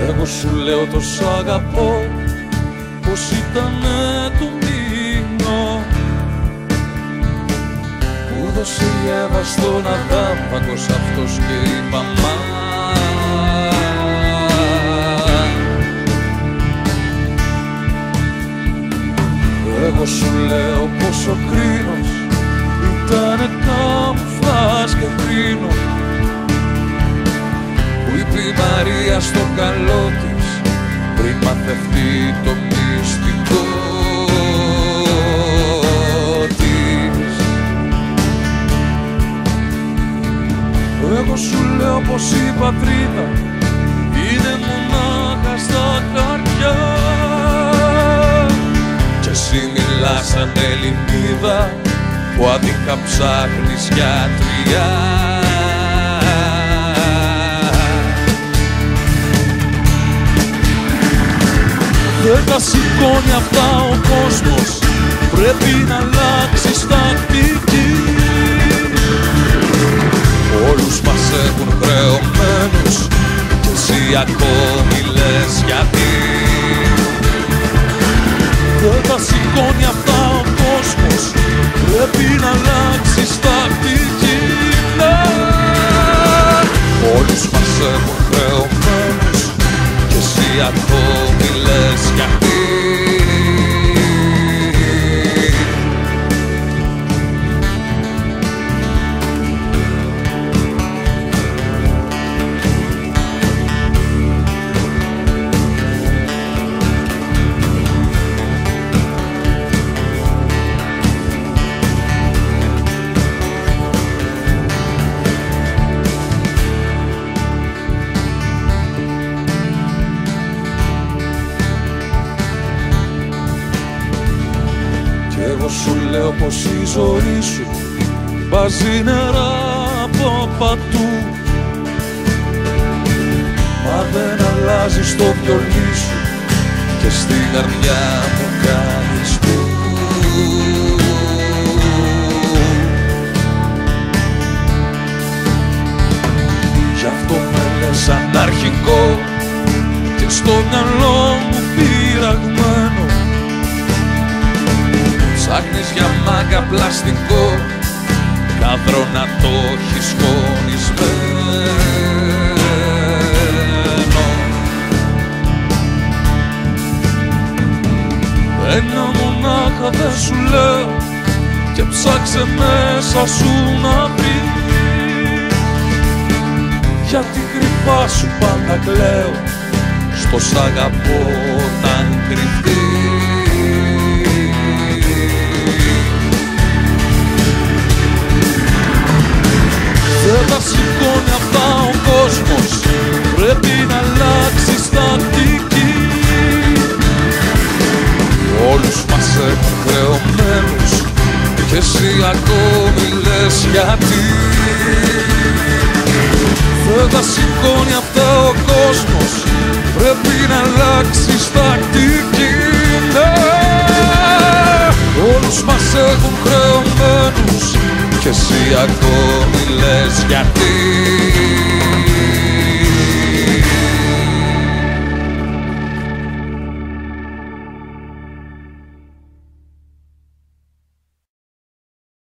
Εγώ σου λέω το σ' αγαπώ, πως ήτανε το μήνο που δώσε η Εύα στον Αδάμ, παγκός αυτός και είπα μα. Εγώ σου λέω πως ο κρίνος ήτανε καμουφλάζ και κρίνο που είπε η Μαρία στο καλό της πριν μαθευτεί το μυστικό της. Εγώ σου λέω πως η πατρίδα είναι μονάχα στα χαρτιά κι εσύ μιλάς σαν Ελληνίδα που άδικα ψάχνεις γιατριά. Δεν τα σηκώνει αυτά ο κόσμος, πρέπει να αλλάξεις τακτική. Όλους μας έχουν χρεωμένους κι εσύ ακόμη λες γιατί. Δεν τα σηκώνει αυτά ο κόσμος, πρέπει να αλλάξεις τακτική. Όλους μας έχουν χρεωμένους κι εσύ ακόμη λες γιατί. Εγώ σου λέω πως η ζωή σου βάζει νερά από παντού, μα δεν αλλάζεις το βιολί σου και στην καρδιά μου κάνεις που. Γι' αυτό με λες αναρχικό και στο μυαλό μου πειραγμένο. Ψάχνεις για μάγκα πλαστικό, κάδρο να το έχεις χωνισμένο. Ένα μονάχα δεν σου λέω και ψάξε μέσα σου να βρεις, γιατί κρυφά σου πάντα κλαίω στο σ' αγαπώ όταν κρυφτείς. Δεν τα σηκώνει αυτά ο κόσμος, πρέπει να αλλάξεις τακτική. Όλους μας έχουν χρεωμένους κι εσύ ακόμη λες γιατί. Δεν τα σηκώνει αυτά ο κόσμος, πρέπει να αλλάξεις τακτική. Όλους μας έχουν χρεωμένους κι εσύ ακόμη λες γιατί.